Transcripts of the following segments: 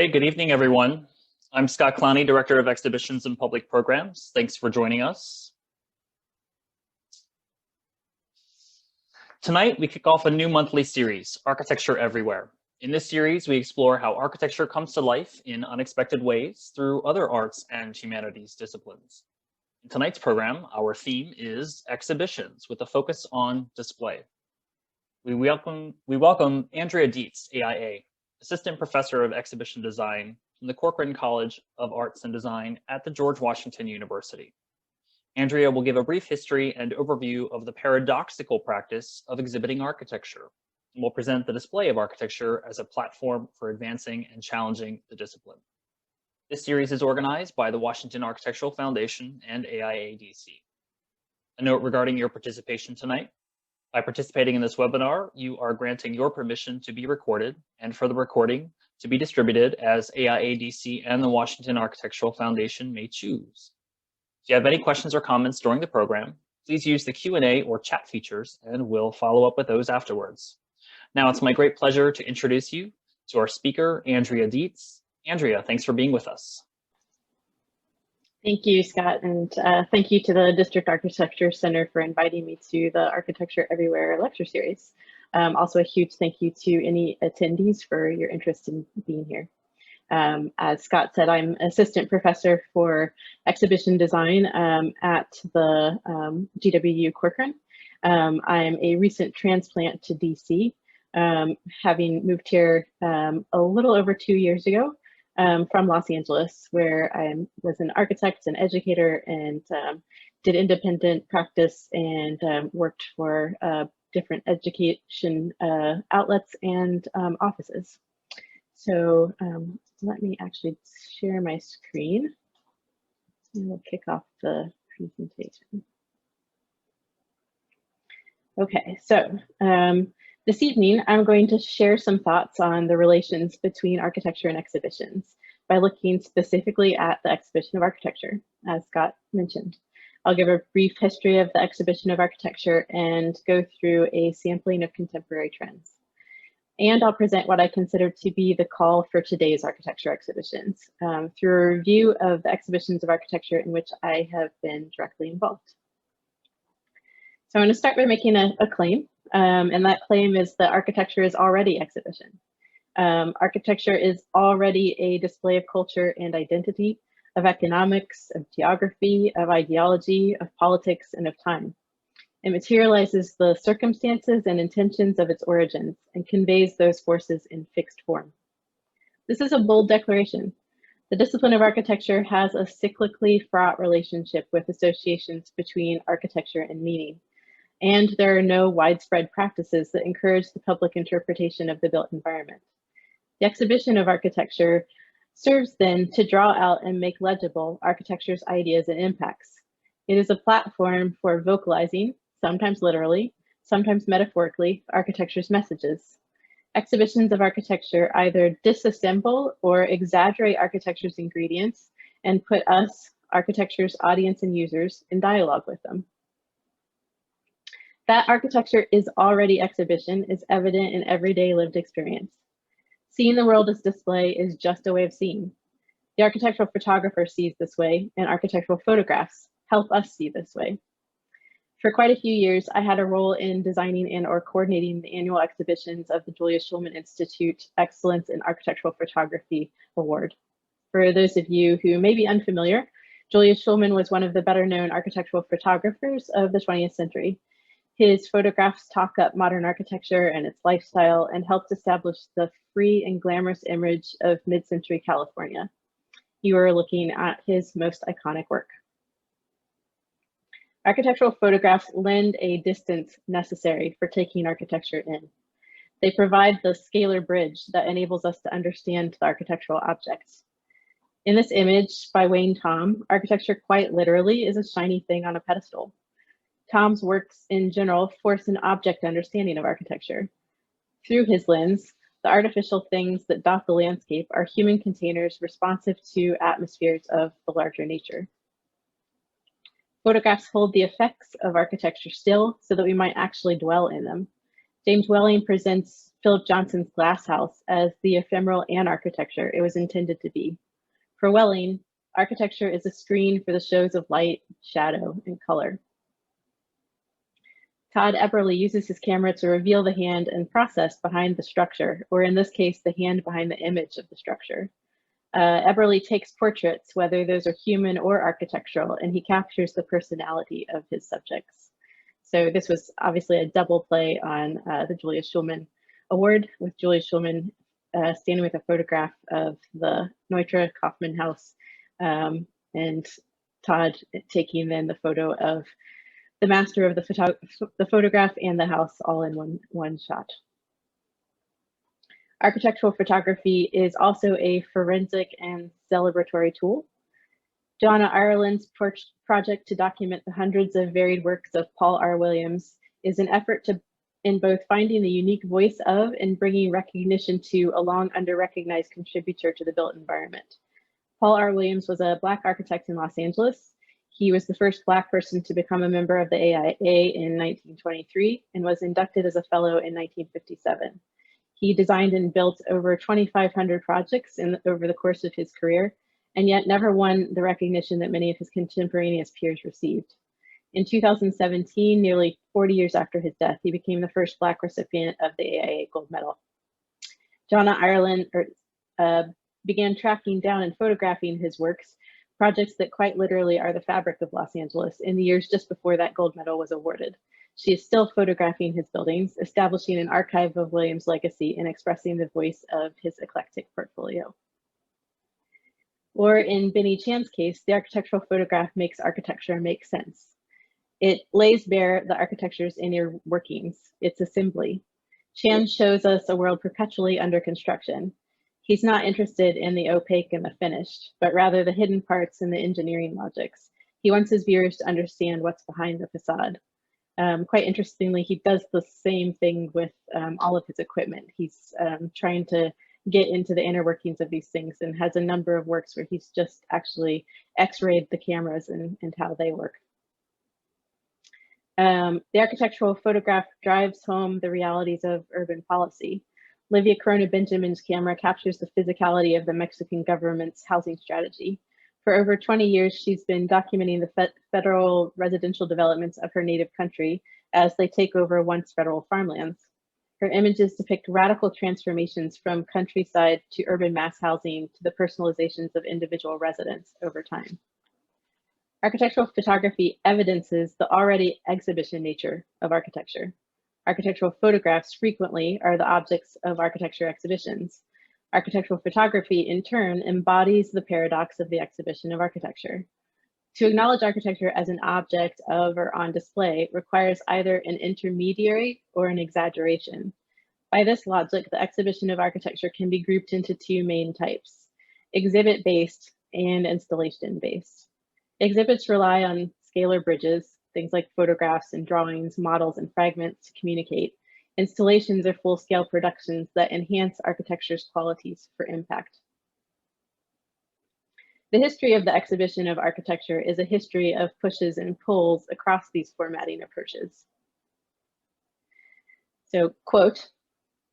Okay, good evening, everyone. I'm Scott Clowney, Director of Exhibitions and Public Programs. Thanks for joining us. Tonight, we kick off a new monthly series, Architecture Everywhere. In this series, we explore how architecture comes to life in unexpected ways through other arts and humanities disciplines. In tonight's program, our theme is exhibitions with a focus on display. We welcome Andrea Dietz, AIA, Assistant Professor of Exhibition Design from the Corcoran College of Arts and Design at the George Washington University. Andrea will give a brief history and overview of the paradoxical practice of exhibiting architecture, and will present the display of architecture as a platform for advancing and challenging the discipline. This series is organized by the Washington Architectural Foundation and AIADC. A note regarding your participation tonight. By participating in this webinar, you are granting your permission to be recorded and for the recording to be distributed as AIADC and the Washington Architectural Foundation may choose. If you have any questions or comments during the program, please use the Q&A or chat features and we'll follow up with those afterwards. Now it's my great pleasure to introduce you to our speaker, Andrea Dietz. Andrea, thanks for being with us. Thank you, Scott, and thank you to the District Architecture Center for inviting me to the Architecture Everywhere lecture series. Also a huge thank you to any attendees for your interest in being here. As Scott said, I'm Assistant Professor for Exhibition Design at the GWU Corcoran. I'm a recent transplant to DC, having moved here a little over 2 years ago. From Los Angeles, where I was an architect and educator and did independent practice and worked for different education outlets and offices. So let me actually share my screen and we'll kick off the presentation. Okay, so this evening, I'm going to share some thoughts on the relations between architecture and exhibitions by looking specifically at the exhibition of architecture, as Scott mentioned. I'll give a brief history of the exhibition of architecture and go through a sampling of contemporary trends. And I'll present what I consider to be the call for today's architecture exhibitions through a review of the exhibitions of architecture in which I have been directly involved. So I'm going to start by making a claim. And that claim is that architecture is already exhibition. Architecture is already a display of culture and identity, of economics, of geography, of ideology, of politics, and of time. It materializes the circumstances and intentions of its origins and conveys those forces in fixed form. This is a bold declaration. The discipline of architecture has a cyclically fraught relationship with associations between architecture and meaning. And there are no widespread practices that encourage the public interpretation of the built environment. The exhibition of architecture serves then to draw out and make legible architecture's ideas and impacts. It is a platform for vocalizing, sometimes literally, sometimes metaphorically, architecture's messages. Exhibitions of architecture either disassemble or exaggerate architecture's ingredients and put us, architecture's audience and users, in dialogue with them. That architecture is already exhibition is evident in everyday lived experience. Seeing the world as display is just a way of seeing. The architectural photographer sees this way, and architectural photographs help us see this way. For quite a few years, I had a role in designing and or coordinating the annual exhibitions of the Julius Shulman Institute Excellence in Architectural Photography Award. For those of you who may be unfamiliar, Julius Shulman was one of the better known architectural photographers of the 20th century. His photographs talk up modern architecture and its lifestyle and helped establish the free and glamorous image of mid-century California. You are looking at his most iconic work. Architectural photographs lend a distance necessary for taking architecture in. They provide the scalar bridge that enables us to understand the architectural objects. In this image by Wayne Thom, architecture quite literally is a shiny thing on a pedestal. Thom's works in general force an object understanding of architecture. Through his lens, the artificial things that dot the landscape are human containers responsive to atmospheres of the larger nature. Photographs hold the effects of architecture still so that we might actually dwell in them. James Welling presents Philip Johnson's Glass House as the ephemeral and architecture it was intended to be. For Welling, architecture is a screen for the shows of light, shadow, and color. Todd Eberly uses his camera to reveal the hand and process behind the structure, or in this case, the hand behind the image of the structure. Eberly takes portraits, whether those are human or architectural, and he captures the personality of his subjects. So this was obviously a double play on the Julius Schulman Award, with Julius Schulman standing with a photograph of the Neutra Kaufmann House, and Todd taking then the photo of the master of the photograph and the house all in one shot. Architectural photography is also a forensic and celebratory tool. Joanna Ireland's project to document the hundreds of varied works of Paul R. Williams is an effort in both finding the unique voice of and bringing recognition to a long under-recognized contributor to the built environment. Paul R. Williams was a Black architect in Los Angeles. He was the first Black person to become a member of the AIA in 1923 and was inducted as a fellow in 1957. He designed and built over 2,500 projects over the course of his career, and yet never won the recognition that many of his contemporaneous peers received. In 2017, nearly 40 years after his death, he became the first Black recipient of the AIA Gold Medal. Joanna Ireland began tracking down and photographing his works, projects that quite literally are the fabric of Los Angeles, in the years just before that gold medal was awarded. She is still photographing his buildings, establishing an archive of Williams' legacy and expressing the voice of his eclectic portfolio. Or in Benny Chan's case, the architectural photograph makes architecture make sense. It lays bare the architecture's inner workings, its assembly. Chan shows us a world perpetually under construction. He's not interested in the opaque and the finished, but rather the hidden parts and the engineering logics. He wants his viewers to understand what's behind the facade. Quite interestingly, he does the same thing with all of his equipment. He's trying to get into the inner workings of these things and has a number of works where he's just actually x-rayed the cameras and how they work. The architectural photograph drives home the realities of urban policy. Livia Corona Benjamin's camera captures the physicality of the Mexican government's housing strategy. For over 20 years, she's been documenting the federal residential developments of her native country as they take over once federal farmlands. Her images depict radical transformations from countryside to urban mass housing to the personalizations of individual residents over time. Architectural photography evidences the already exhibition nature of architecture. Architectural photographs frequently are the objects of architecture exhibitions. Architectural photography, in turn, embodies the paradox of the exhibition of architecture. To acknowledge architecture as an object of or on display requires either an intermediary or an exaggeration. By this logic, the exhibition of architecture can be grouped into two main types: exhibit-based and installation-based. Exhibits rely on scalar bridges, things like photographs and drawings, models, and fragments to communicate. Installations are full-scale productions that enhance architecture's qualities for impact. The history of the exhibition of architecture is a history of pushes and pulls across these formatting approaches. So, quote,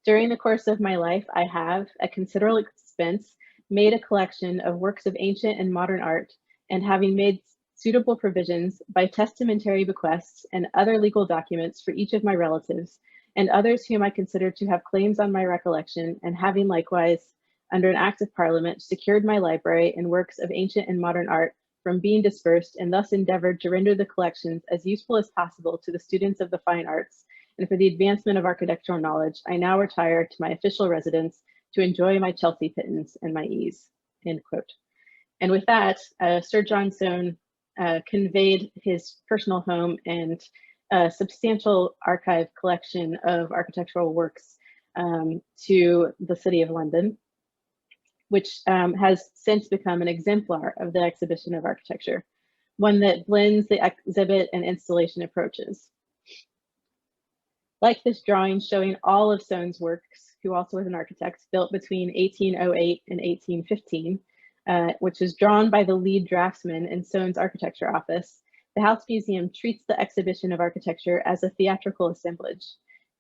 "During the course of my life, I have, at considerable expense, made a collection of works of ancient and modern art, and having made suitable provisions by testamentary bequests and other legal documents for each of my relatives, and others whom I consider to have claims on my recollection, and having likewise, under an act of parliament, secured my library and works of ancient and modern art from being dispersed, and thus endeavored to render the collections as useful as possible to the students of the fine arts, and for the advancement of architectural knowledge, I now retire to my official residence to enjoy my Chelsea pittance and my ease," end quote. And with that, Sir John Soane conveyed his personal home and a substantial archive collection of architectural works to the City of London, which has since become an exemplar of the exhibition of architecture, one that blends the exhibit and installation approaches. Like this drawing showing all of Soane's works, who also was an architect, built between 1808 and 1815, which was drawn by the lead draftsman in Soane's architecture office, the House Museum treats the exhibition of architecture as a theatrical assemblage,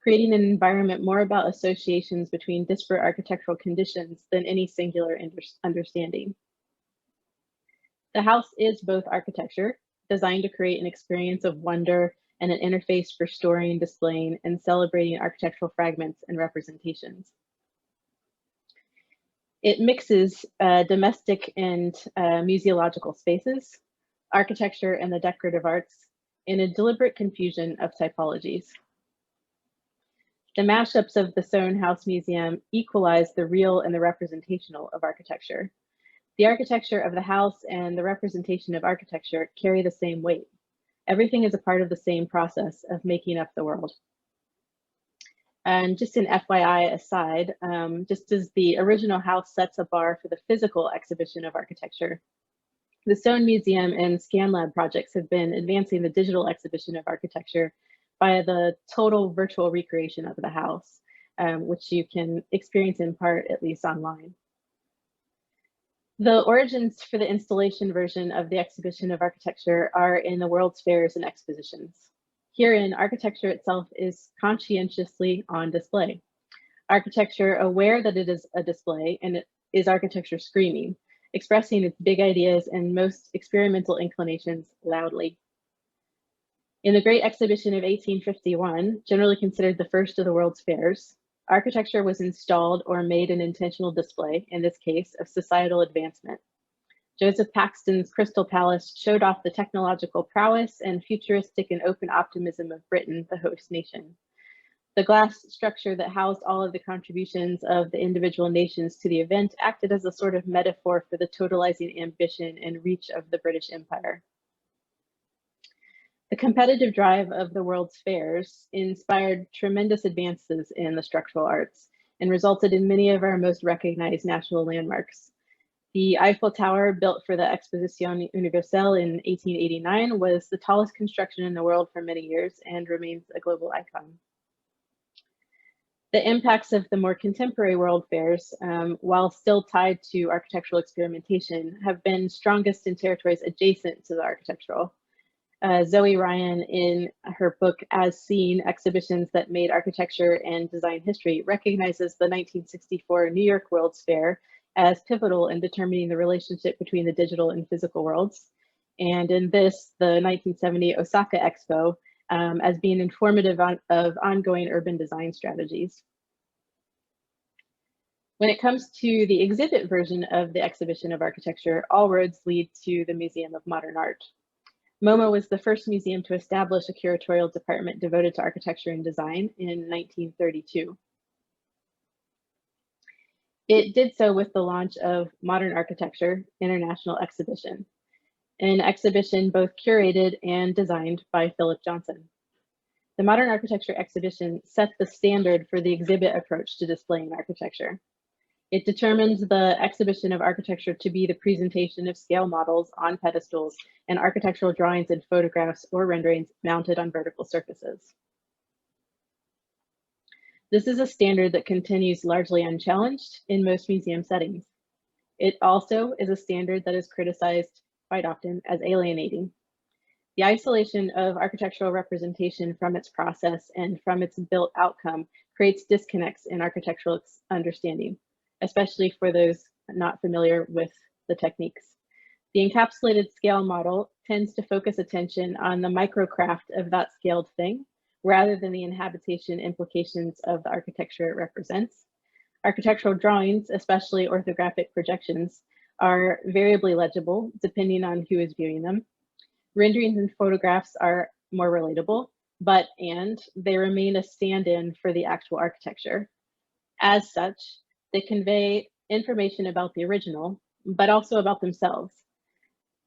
creating an environment more about associations between disparate architectural conditions than any singular understanding. The house is both architecture, designed to create an experience of wonder and an interface for storing, displaying, and celebrating architectural fragments and representations. It mixes domestic and museological spaces, architecture and the decorative arts, in a deliberate confusion of typologies. The mashups of the Soane House Museum equalize the real and the representational of architecture. The architecture of the house and the representation of architecture carry the same weight. Everything is a part of the same process of making up the world. And just an FYI aside, just as the original house sets a bar for the physical exhibition of architecture, the Soane Museum and ScanLab projects have been advancing the digital exhibition of architecture via the total virtual recreation of the house, which you can experience in part, at least online. The origins for the installation version of the exhibition of architecture are in the World's Fairs and Expositions. Herein, architecture itself is conscientiously on display. Architecture aware that it is a display, and it is architecture screaming, expressing its big ideas and most experimental inclinations loudly. In the Great Exhibition of 1851, generally considered the first of the World's Fairs, architecture was installed or made an intentional display, in this case, of societal advancement. Joseph Paxton's Crystal Palace showed off the technological prowess and futuristic and open optimism of Britain, the host nation. The glass structure that housed all of the contributions of the individual nations to the event acted as a sort of metaphor for the totalizing ambition and reach of the British Empire. The competitive drive of the World's Fairs inspired tremendous advances in the structural arts and resulted in many of our most recognized national landmarks. The Eiffel Tower, built for the Exposition Universelle in 1889, was the tallest construction in the world for many years and remains a global icon. The impacts of the more contemporary World Fairs, while still tied to architectural experimentation, have been strongest in territories adjacent to the architectural. Zoe Ryan, in her book As Seen, Exhibitions That Made Architecture and Design History, recognizes the 1964 New York World's Fair as pivotal in determining the relationship between the digital and physical worlds. And in this, the 1970 Osaka Expo, as being informative of ongoing urban design strategies. When it comes to the exhibit version of the exhibition of architecture, all roads lead to the Museum of Modern Art. MoMA was the first museum to establish a curatorial department devoted to architecture and design in 1932. It did so with the launch of Modern Architecture International Exhibition, an exhibition both curated and designed by Philip Johnson. The Modern Architecture exhibition set the standard for the exhibit approach to displaying architecture. It determined the exhibition of architecture to be the presentation of scale models on pedestals and architectural drawings and photographs or renderings mounted on vertical surfaces. This is a standard that continues largely unchallenged in most museum settings. It also is a standard that is criticized quite often as alienating. The isolation of architectural representation from its process and from its built outcome creates disconnects in architectural understanding, especially for those not familiar with the techniques. The encapsulated scale model tends to focus attention on the microcraft of that scaled thing, rather than the inhabitation implications of the architecture it represents. Architectural drawings, especially orthographic projections, are variably legible depending on who is viewing them. Renderings and photographs are more relatable, but they remain a stand-in for the actual architecture. As such, they convey information about the original, but also about themselves.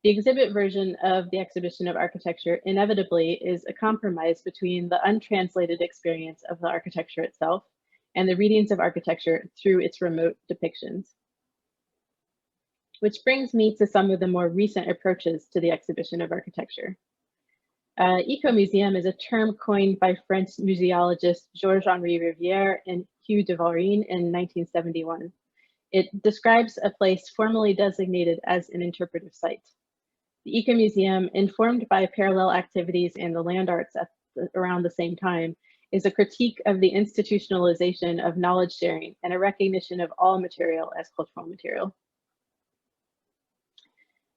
The exhibit version of the exhibition of architecture inevitably is a compromise between the untranslated experience of the architecture itself and the readings of architecture through its remote depictions. Which brings me to some of the more recent approaches to the exhibition of architecture. Eco-museum is a term coined by French museologists Georges-Henri Rivière and Hugh de Varine in 1971. It describes a place formerly designated as an interpretive site. The Eco-museum, informed by parallel activities in the land arts at around the same time, is a critique of the institutionalization of knowledge sharing and a recognition of all material as cultural material.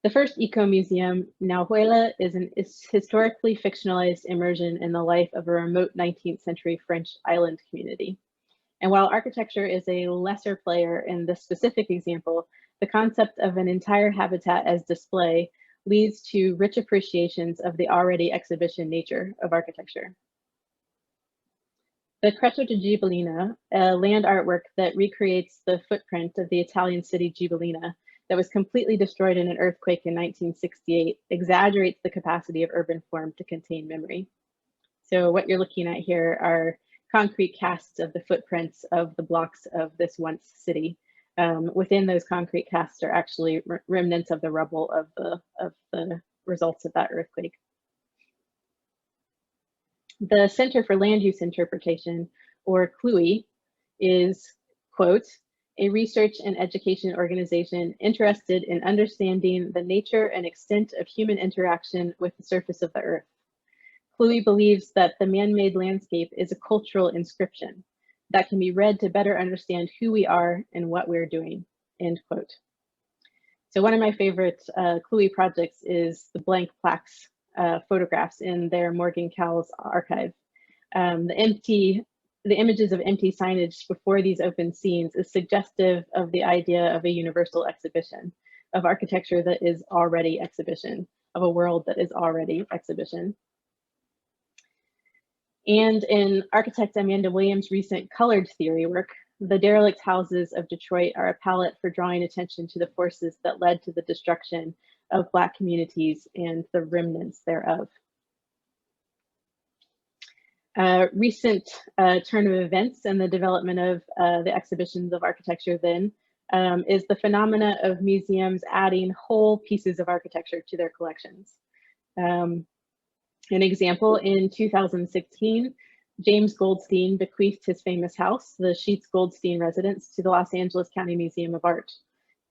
The first eco-museum, Nahuela, is an historically fictionalized immersion in the life of a remote 19th century French island community. And while architecture is a lesser player in this specific example, the concept of an entire habitat as display leads to rich appreciations of the already exhibition nature of architecture. The Cretto di Ghibellina, a land artwork that recreates the footprint of the Italian city Ghibellina that was completely destroyed in an earthquake in 1968, exaggerates the capacity of urban form to contain memory. So what you're looking at here are concrete casts of the footprints of the blocks of this once city. Within those concrete casts are actually remnants of the rubble of the results of that earthquake. The Center for Land Use Interpretation, or CLUI, is, quote, a research and education organization interested in understanding the nature and extent of human interaction with the surface of the earth. CLUI believes that the man-made landscape is a cultural inscription that can be read to better understand who we are and what we're doing, end quote. So one of my favorite CLUI projects is the blank plaques photographs in their Morgan Cowles archive. The images of empty signage before these open scenes is suggestive of the idea of a universal exhibition, of architecture that is already exhibition, of a world that is already exhibition. And in architect Amanda Williams' recent colored theory work, the derelict houses of Detroit are a palette for drawing attention to the forces that led to the destruction of Black communities and the remnants thereof. Recent turn of events and the development of the exhibitions of architecture then is the phenomena of museums adding whole pieces of architecture to their collections. An example, in 2016, James Goldstein bequeathed his famous house, the Sheets Goldstein residence, to the Los Angeles County Museum of Art.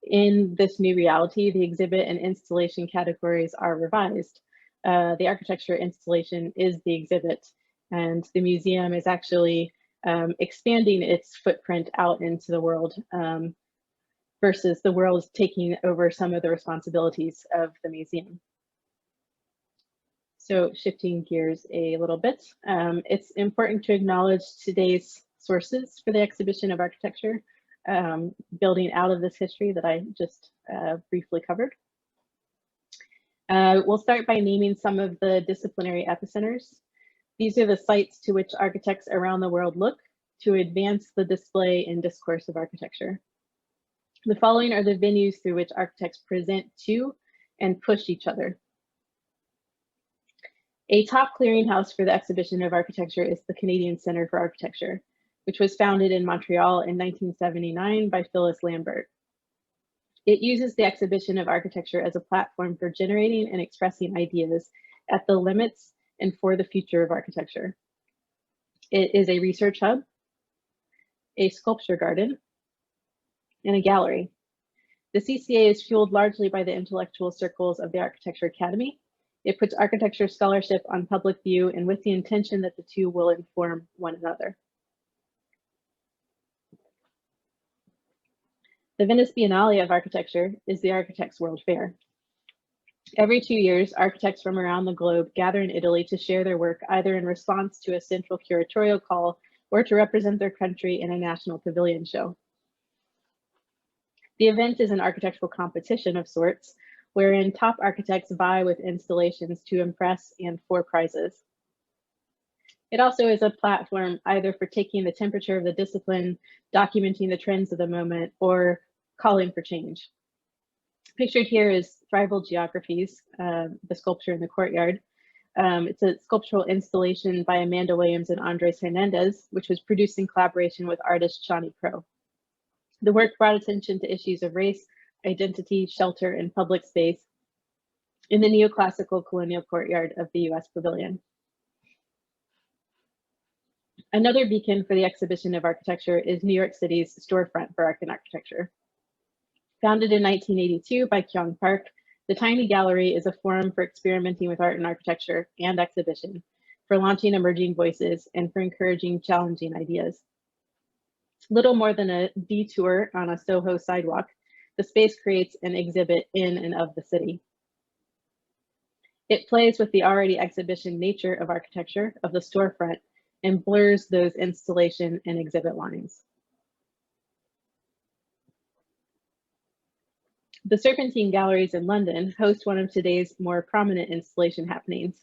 In this new reality, the exhibit and installation categories are revised. The architecture installation is the exhibit, and the museum is actually expanding its footprint out into the world versus the world taking over some of the responsibilities of the museum. So shifting gears a little bit, it's important to acknowledge today's sources for the exhibition of architecture, building out of this history that I just briefly covered. We'll start by naming some of the disciplinary epicenters. These are the sites to which architects around the world look to advance the display and discourse of architecture. The following are the venues through which architects present to and push each other. A top clearinghouse for the exhibition of architecture is the Canadian Centre for Architecture, which was founded in Montreal in 1979 by Phyllis Lambert. It uses the exhibition of architecture as a platform for generating and expressing ideas at the limits and for the future of architecture. It is a research hub, a sculpture garden, and a gallery. The CCA is fueled largely by the intellectual circles of the Architecture Academy. It puts architecture scholarship on public view and with the intention that the two will inform one another. The Venice Biennale of Architecture is the Architects' World Fair. Every 2 years, architects from around the globe gather in Italy to share their work either in response to a central curatorial call or to represent their country in a national pavilion show. The event is an architectural competition of sorts, wherein top architects vie with installations to impress and for prizes. It also is a platform either for taking the temperature of the discipline, documenting the trends of the moment, or calling for change. Pictured here is Thrival Geographies, the sculpture in the courtyard. It's a sculptural installation by Amanda Williams and Andres Hernandez, which was produced in collaboration with artist Shawnee Crow. The work brought attention to issues of race, identity, shelter, and public space in the neoclassical colonial courtyard of the US Pavilion. Another beacon for the exhibition of architecture is New York City's Storefront for Art and Architecture. Founded in 1982 by Kyung Park, the Tiny Gallery is a forum for experimenting with art and architecture and exhibition, for launching emerging voices, and for encouraging challenging ideas. Little more than a detour on a Soho sidewalk, the space creates an exhibit in and of the city. It plays with the already exhibition nature of architecture of the storefront and blurs those installation and exhibit lines. The Serpentine Galleries in London host one of today's more prominent installation happenings.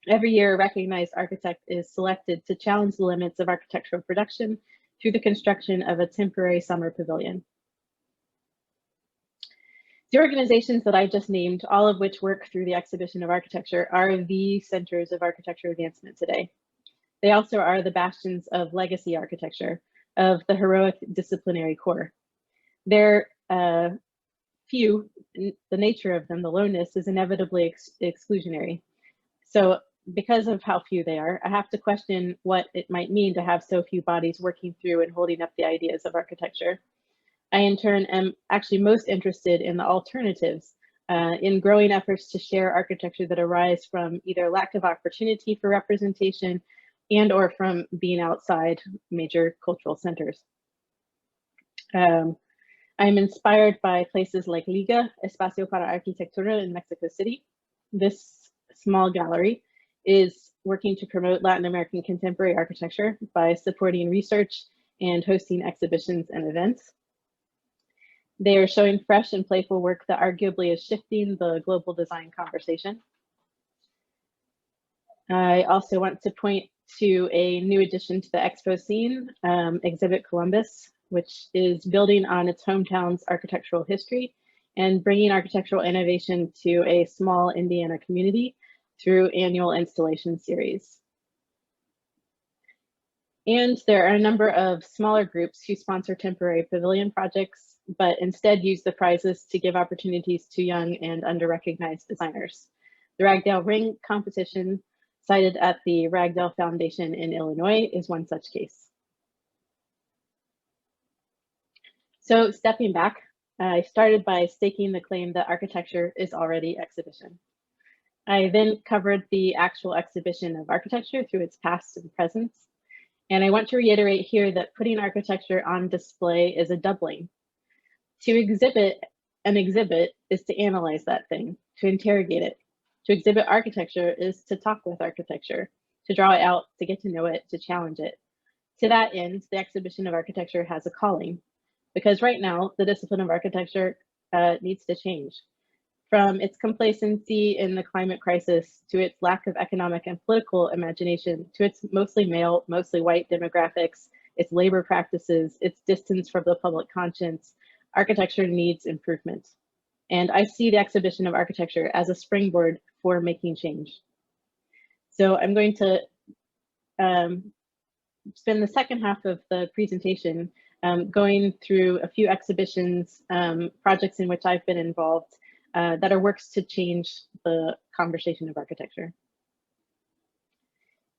Every year, a recognized architect is selected to challenge the limits of architectural production through the construction of a temporary summer pavilion. The organizations that I just named, all of which work through the exhibition of architecture, are the centers of architecture advancement today. They also are the bastions of legacy architecture, of the heroic disciplinary core. They're few, the nature of them, the lowness, is inevitably exclusionary. So because of how few they are, I have to question what it might mean to have so few bodies working through and holding up the ideas of architecture. I, in turn, am actually most interested in the alternatives, in growing efforts to share architecture that arise from either lack of opportunity for representation and or from being outside major cultural centers. I'm inspired by places like Liga, Espacio para Arquitectura in Mexico City. This small gallery is working to promote Latin American contemporary architecture by supporting research and hosting exhibitions and events. They are showing fresh and playful work that arguably is shifting the global design conversation. I also want to point to a new addition to the expo scene, Exhibit Columbus, which is building on its hometown's architectural history and bringing architectural innovation to a small Indiana community through annual installation series. And there are a number of smaller groups who sponsor temporary pavilion projects, but instead use the prizes to give opportunities to young and under-recognized designers. The Ragdale Ring competition, cited at the Ragdale Foundation in Illinois, is one such case. So stepping back, I started by staking the claim that architecture is already exhibition. I then covered the actual exhibition of architecture through its past and present. And I want to reiterate here that putting architecture on display is a doubling. To exhibit an exhibit is to analyze that thing, to interrogate it. To exhibit architecture is to talk with architecture, to draw it out, to get to know it, to challenge it. To that end, the exhibition of architecture has a calling, because right now, the discipline of architecture needs to change. From its complacency in the climate crisis, to its lack of economic and political imagination, to its mostly male, mostly white demographics, its labor practices, its distance from the public conscience, architecture needs improvement. And I see the exhibition of architecture as a springboard for making change. So I'm going to spend the second half of the presentation going through a few exhibitions, projects in which I've been involved that are works to change the conversation of architecture.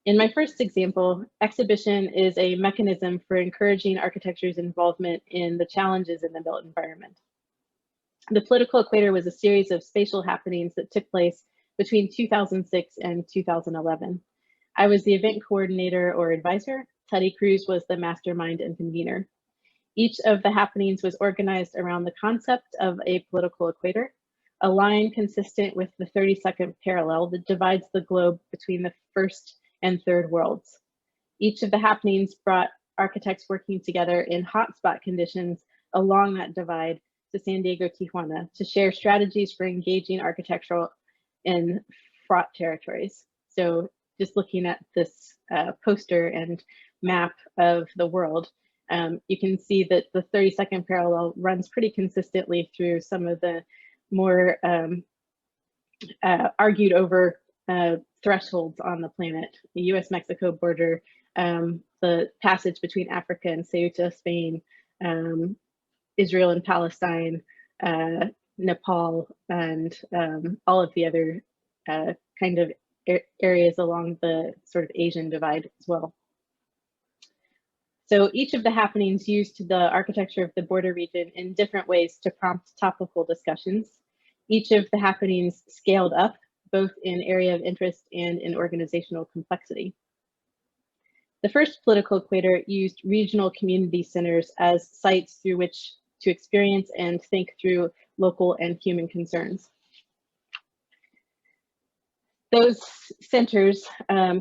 In my first example, exhibition is a mechanism for encouraging architecture's involvement in the challenges in the built environment. The Political Equator was a series of spatial happenings that took place between 2006 and 2011. I was the event coordinator or advisor. Teddy Cruz was the mastermind and convener. Each of the happenings was organized around the concept of a political equator, a line consistent with the 32nd parallel that divides the globe between the first and third worlds. Each of the happenings brought architects working together in hotspot conditions along that divide to San Diego, Tijuana, to share strategies for engaging architectural in fraught territories. So just looking at this poster and map of the world, you can see that the 32nd parallel runs pretty consistently through some of the more argued over thresholds on the planet, the US-Mexico border, the passage between Africa and Ceuta, Spain, Israel and Palestine, Nepal, and all of the other kind of areas along the sort of Asian divide as well. So each of the happenings used the architecture of the border region in different ways to prompt topical discussions. Each of the happenings scaled up both in area of interest and in organizational complexity. The first political equator used regional community centers as sites through which to experience and think through local and human concerns. Those centers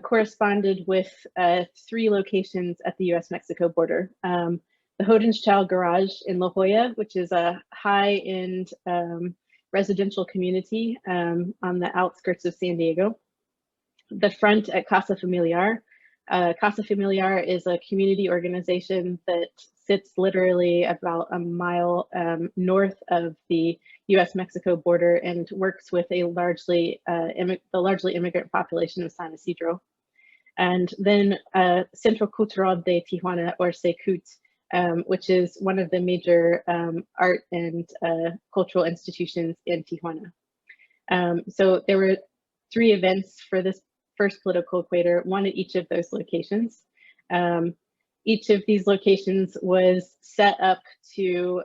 corresponded with 3 locations at the US-Mexico border. The Hodenschau Garage in La Jolla, which is a high-end residential community on the outskirts of San Diego. The front at Casa Familiar. Casa Familiar is a community organization that sits literally about a mile north of the US-Mexico border and works with a largely immigrant population of San Isidro. And then Centro Cultural de Tijuana, or CECUT, which is one of the major art and cultural institutions in Tijuana. So there were 3 events for this first political equator, one at each of those locations. Each of these locations was set up to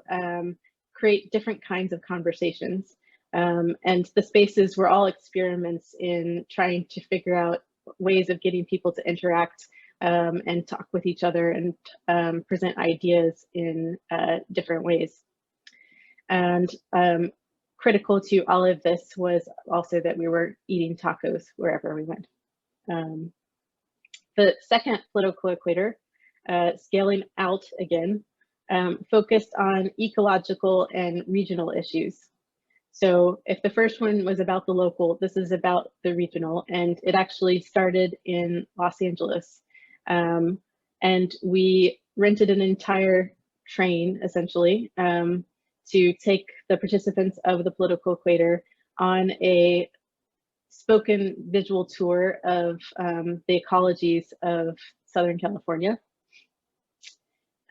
create different kinds of conversations. And the spaces were all experiments in trying to figure out ways of getting people to interact and talk with each other and present ideas in different ways. And critical to all of this was also that we were eating tacos wherever we went. The second political equator, scaling out again, focused on ecological and regional issues. So if the first one was about the local, this is about the regional, and it actually started in Los Angeles. And we rented an entire train, essentially, to take the participants of the political equator on a spoken visual tour of the ecologies of Southern California.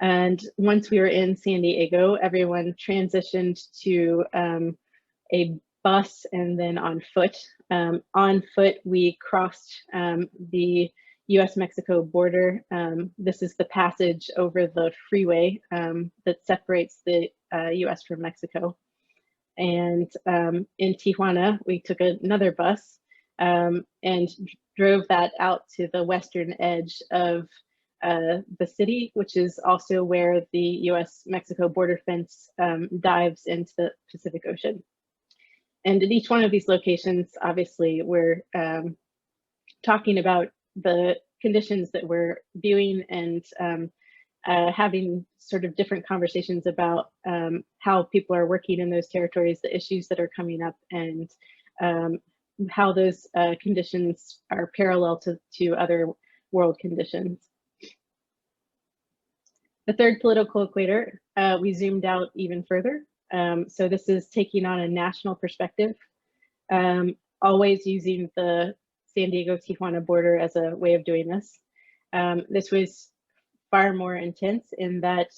And once we were in San Diego, everyone transitioned to a bus and then on foot. On foot, we crossed the US-Mexico border. This is the passage over the freeway that separates the US from Mexico. And in Tijuana, we took another bus and drove that out to the western edge of the city, which is also where the US-Mexico border fence dives into the Pacific Ocean. And at each one of these locations, obviously, we're talking about the conditions that we're viewing and having sort of different conversations about how people are working in those territories, the issues that are coming up, and how those conditions are parallel to other world conditions. The third political equator, we zoomed out even further. So this is taking on a national perspective, always using the San Diego-Tijuana border as a way of doing this. This was far more intense in that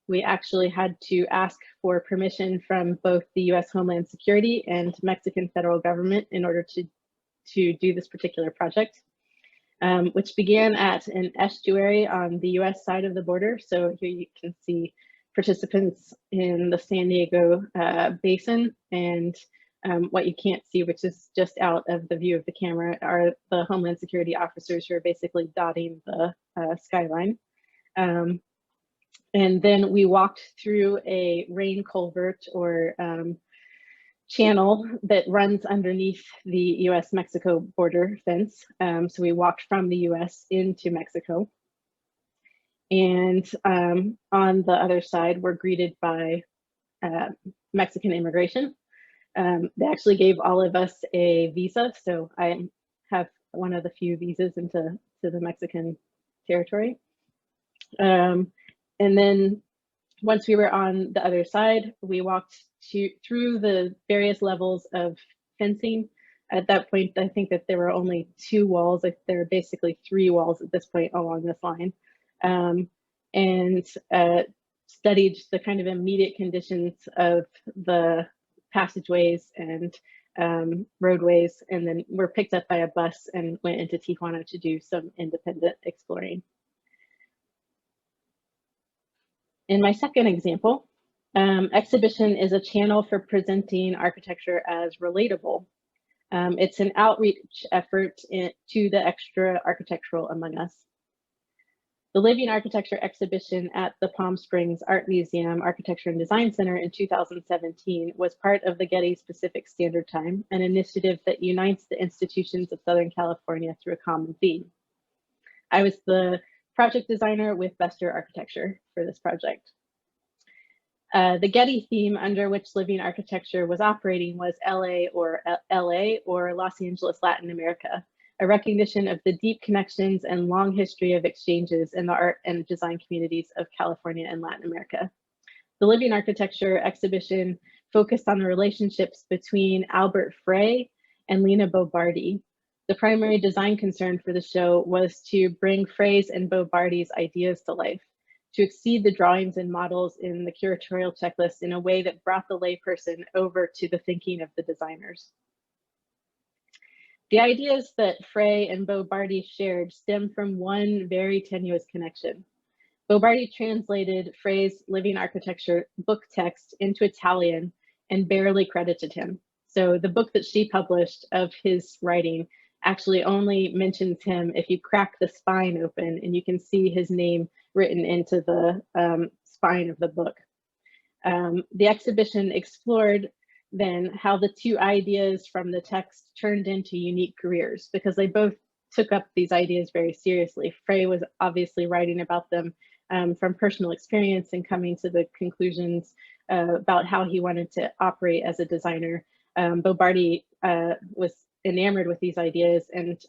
we actually had to ask for permission from both the US Homeland Security and Mexican federal government in order to do this particular project, which began at an estuary on the US side of the border. So here you can see participants in the San Diego basin, and what you can't see, which is just out of the view of the camera, are the Homeland Security officers who are basically dotting the skyline. And then we walked through a rain culvert or channel that runs underneath the US-Mexico border fence. So we walked from the US into Mexico. And on the other side, we're greeted by Mexican immigration. They actually gave all of us a visa. So I have one of the few visas into the Mexican territory. And then once we were on the other side, we walked through the various levels of fencing. At that point, I think that there were only 2 walls. Like there are basically 3 walls at this point along this line. And studied the kind of immediate conditions of the passageways and roadways, and then were picked up by a bus and went into Tijuana to do some independent exploring. In my second example, exhibition is a channel for presenting architecture as relatable. It's an outreach effort to the extra architectural among us. The Living Architecture exhibition at the Palm Springs Art Museum Architecture and Design Center in 2017 was part of the Getty Pacific Standard Time, an initiative that unites the institutions of Southern California through a common theme. I was the project designer with Bester Architecture for this project. The Getty theme under which Living Architecture was operating was LA or Los Angeles, Latin America, a recognition of the deep connections and long history of exchanges in the art and design communities of California and Latin America. The Living Architecture exhibition focused on the relationships between Albert Frey and Lina Bo Bardi. The primary design concern for the show was to bring Frey's and Bo Bardi's ideas to life, to exceed the drawings and models in the curatorial checklist in a way that brought the layperson over to the thinking of the designers. The ideas that Frey and Bo Bardi shared stem from one very tenuous connection. Bo Bardi translated Frey's Living Architecture book text into Italian and barely credited him. So the book that she published of his writing actually only mentions him if you crack the spine open and you can see his name written into the spine of the book. The exhibition explored then how the two ideas from the text turned into unique careers, because they both took up these ideas very seriously. Frey was obviously writing about them from personal experience and coming to the conclusions about how he wanted to operate as a designer. Bo Bardi was enamored with these ideas and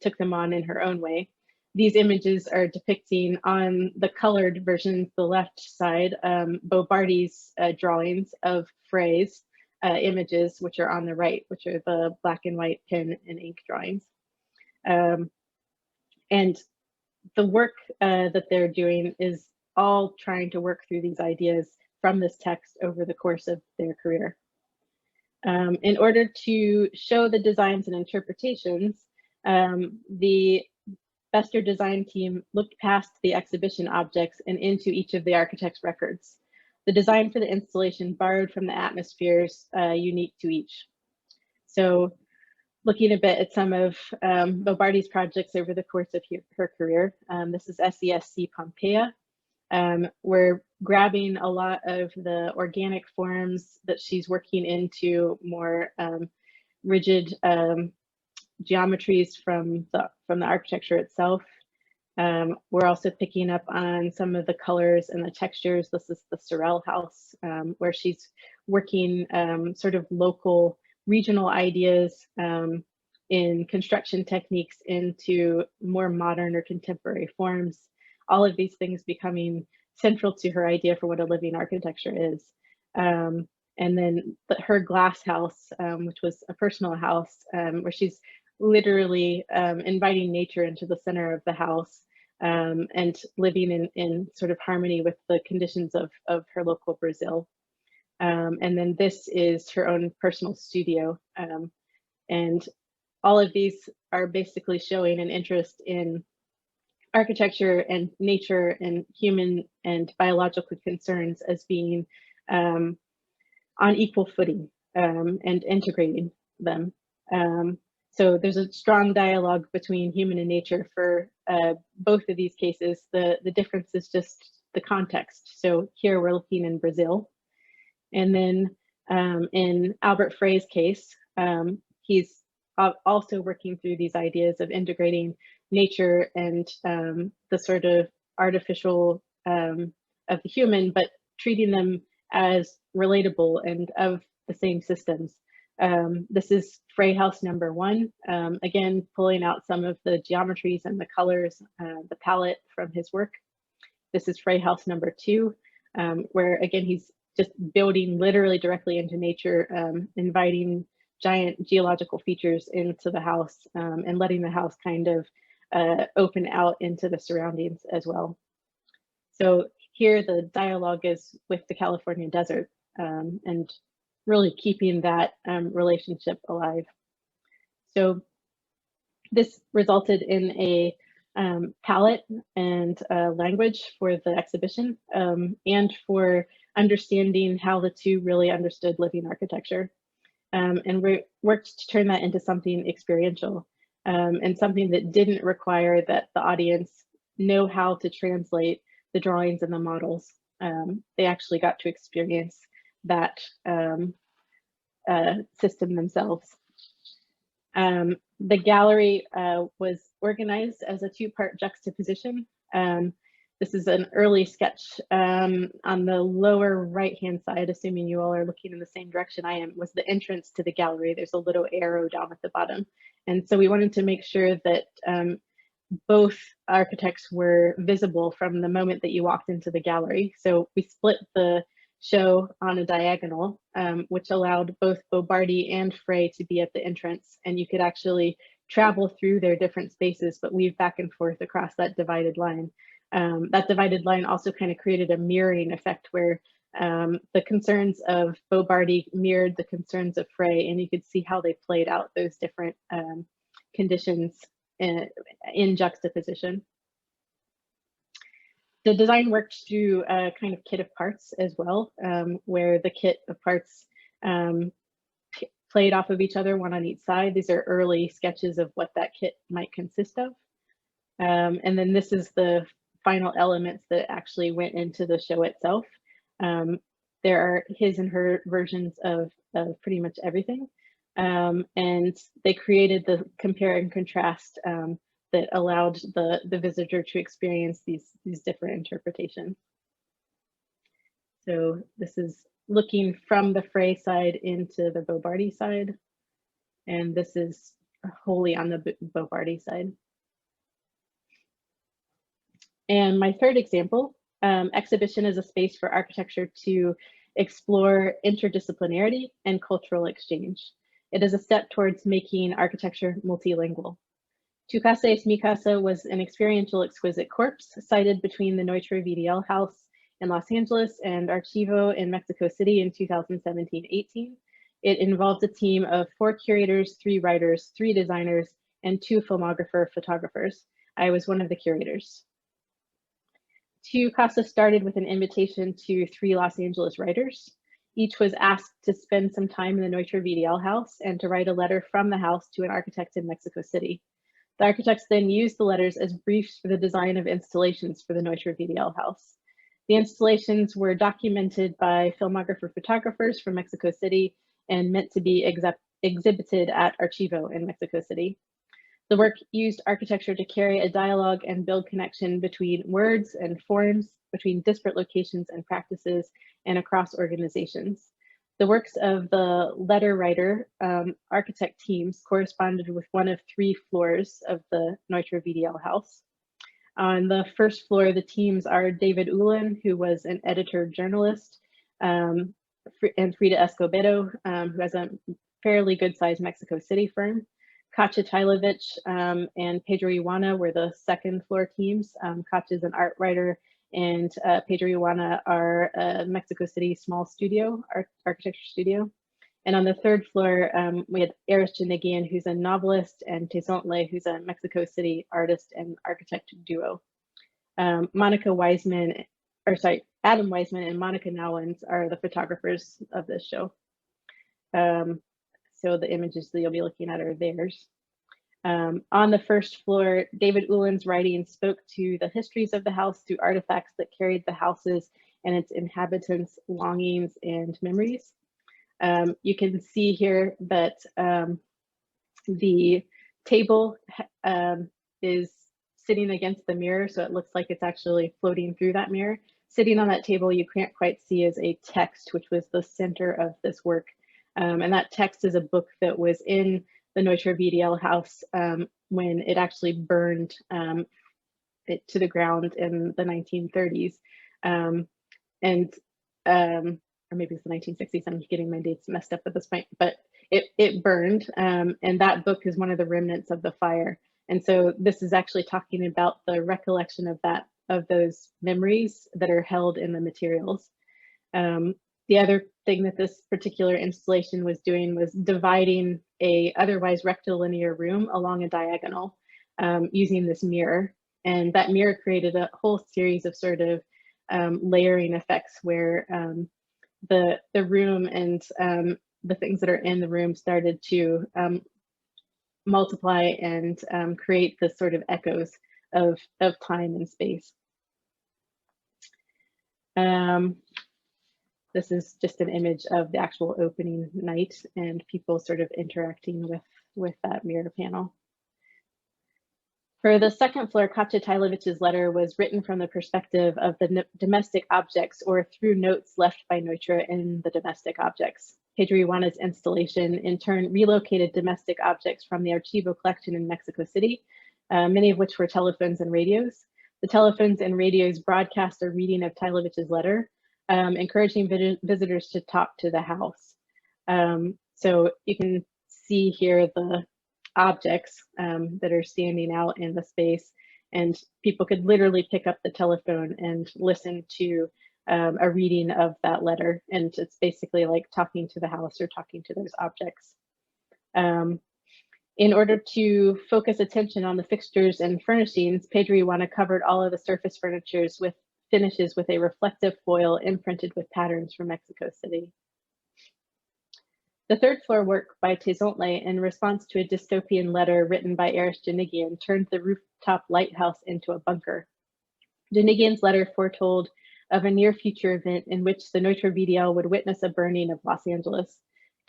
took them on in her own way. These images are depicting on the colored version, the left side, Bo Bardi's drawings of Frey's images, which are on the right, which are the black and white pen and ink drawings. And the work that they're doing is all trying to work through these ideas from this text over the course of their career. In order to show the designs and interpretations, the Bester design team looked past the exhibition objects and into each of the architect's records. The design for the installation borrowed from the atmospheres unique to each. So looking a bit at some of Bo Bardi's projects over the course of her career, this is SESC Pompeia. We're grabbing a lot of the organic forms that she's working into more rigid geometries from the architecture itself. We're also picking up on some of the colors and the textures. This is the Sorel house, where she's working sort of local regional ideas in construction techniques into more modern or contemporary forms. All of these things becoming central to her idea for what a living architecture is. And then her glass house, which was a personal house, where she's literally inviting nature into the center of the house and living in sort of harmony with the conditions of her local Brazil. And then this is her own personal studio. And all of these are basically showing an interest in architecture and nature and human and biological concerns as being on equal footing and integrating them. So there's a strong dialogue between human and nature for both of these cases. The difference is just the context. So here we're looking in Brazil. And then in Albert Frey's case, he's also working through these ideas of integrating nature and the sort of artificial of the human, but treating them as relatable and of the same systems. This is Frey House number 1, again, pulling out some of the geometries and the colors, the palette from his work. This is Frey House number 2, where again, he's just building literally directly into nature, inviting giant geological features into the house and letting the house kind of open out into the surroundings as well. So here the dialogue is with the California desert and really keeping that relationship alive. So this resulted in a palette and language for the exhibition and for understanding how the two really understood living architecture. and we worked to turn that into something experiential, and something that didn't require that the audience know how to translate the drawings and the models. They actually got to experience that system themselves. The gallery was organized as a two-part juxtaposition. This is an early sketch. On the lower right-hand side, assuming you all are looking in the same direction I am, was the entrance to the gallery. There's a little arrow down at the bottom. And so we wanted to make sure that both architects were visible from the moment that you walked into the gallery. So we split the show on a diagonal, which allowed both Bobardi and Frey to be at the entrance, and you could actually travel through their different spaces, but weave back and forth across that divided line. That divided line also kind of created a mirroring effect where the concerns of Bobardi mirrored the concerns of Frey, and you could see how they played out those different conditions in juxtaposition. The design worked through a kind of kit of parts as well, where the kit of parts played off of each other, one on each side. These are early sketches of what that kit might consist of. And then this is the final elements that actually went into the show itself. There are his and her versions of pretty much everything. And they created the compare and contrast that allowed the visitor to experience these different interpretations. So this is looking from the Frey side into the Bobardi side, and this is wholly on the Bobardi side. And my third example, exhibition is a space for architecture to explore interdisciplinarity and cultural exchange. It is a step towards making architecture multilingual. Tu Casa es Mi Casa was an experiential exquisite corpse sited between the Neutra VDL House in Los Angeles and Archivo in Mexico City in 2017-18. It involved a team of 4 curators, 3 writers, 3 designers, and 2 filmographer photographers. I was one of the curators. Tu Casa started with an invitation to 3 Los Angeles writers. Each was asked to spend some time in the Neutra VDL House and to write a letter from the house to an architect in Mexico City. The architects then used the letters as briefs for the design of installations for the Neutra VDL House. The installations were documented by filmographer photographers from Mexico City and meant to be exhibited at Archivo in Mexico City. The work used architecture to carry a dialogue and build connection between words and forms, between disparate locations and practices, and across organizations. The works of the letter writer architect teams corresponded with one of 3 floors of the Neutra VDL House. On the first floor, the teams are David Ulan, who was an editor journalist, and Frida Escobedo, who has a fairly good-sized Mexico City firm. Katja Tailovich and Pedro Iguana were the second floor teams. Katja is an art writer, and Pedro Iguana are a Mexico City small studio, architecture studio. And on the third floor, we had Eris Janegian, who's a novelist, and Tezontle, who's a Mexico City artist and architect duo. Adam Weisman and Monica Nowens are the photographers of this show. So the images that you'll be looking at are theirs. On the first floor, David Ulan's writing spoke to the histories of the house through artifacts that carried the houses and its inhabitants' longings and memories. You can see here that the table is sitting against the mirror, so it looks like it's actually floating through that mirror. Sitting on that table, you can't quite see is a text, which was the center of this work. And that text is a book that was in the Neutra VDL House when it actually burned it to the ground in the 1930s. Or maybe it's the 1960s, I'm getting my dates messed up at this point, but it burned, and that book is one of the remnants of the fire. And so this is actually talking about the recollection of those memories that are held in the materials. The other thing that this particular installation was doing was dividing a otherwise rectilinear room along a diagonal using this mirror. And that mirror created a whole series of sort of layering effects where the room and the things that are in the room started to multiply and create this sort of echoes of time and space. This is just an image of the actual opening night and people sort of interacting with that mirror panel. For the second floor, Katja Tajlovich's letter was written from the perspective of the domestic objects, or through notes left by Neutra in the domestic objects. Pedro Iwanez's installation in turn relocated domestic objects from the Archivo collection in Mexico City, many of which were telephones and radios. The telephones and radios broadcast a reading of Tajlovich's letter, encouraging visitors to talk to the house. So you can see here the objects that are standing out in the space, and people could literally pick up the telephone and listen to a reading of that letter, and it's basically like talking to the house or talking to those objects. In order to focus attention on the fixtures and furnishings, Pedro Iwanez covered all of the surface furnitures with finishes with a reflective foil imprinted with patterns from Mexico City. The third floor work by Tezontle, in response to a dystopian letter written by Erich Janigian, turned the rooftop lighthouse into a bunker. Janigian's letter foretold of a near future event in which the Neutra VDL would witness a burning of Los Angeles.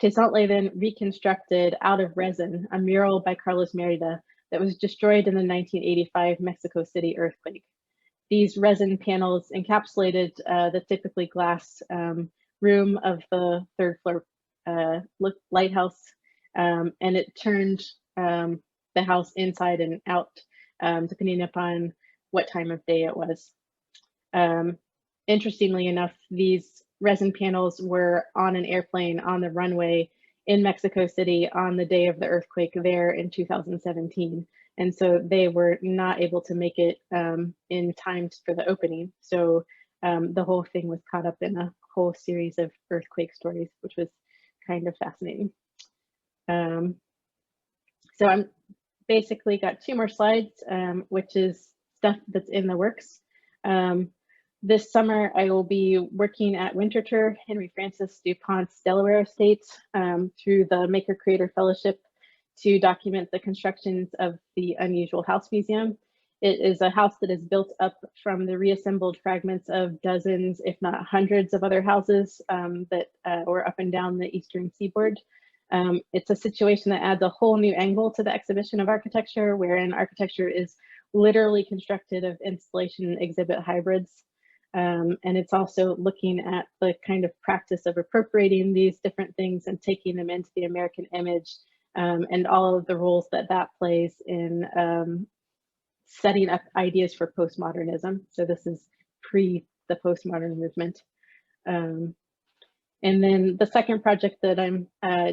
Tezontle then reconstructed out of resin a mural by Carlos Merida that was destroyed in the 1985 Mexico City earthquake. These resin panels encapsulated the typically glass room of the third floor lighthouse, and it turned the house inside and out, depending upon what time of day it was. Interestingly enough, these resin panels were on an airplane on the runway in Mexico City on the day of the earthquake there in 2017. And so they were not able to make it in time for the opening. So the whole thing was caught up in a whole series of earthquake stories, which was kind of fascinating. So I'm basically got 2 more slides, which is stuff that's in the works. This summer, I will be working at Winterthur, Henry Francis DuPont's Delaware estate, through the Maker Creator Fellowship to document the constructions of the Unusual House Museum. It is a house that is built up from the reassembled fragments of dozens, if not hundreds, of other houses that were up and down the eastern seaboard. It's a situation that adds a whole new angle to the exhibition of architecture, wherein architecture is literally constructed of installation exhibit hybrids. And it's also looking at the kind of practice of appropriating these different things and taking them into the American image, and all of the roles that that plays in setting up ideas for postmodernism. So this is pre the postmodern movement. And then the second project that I'm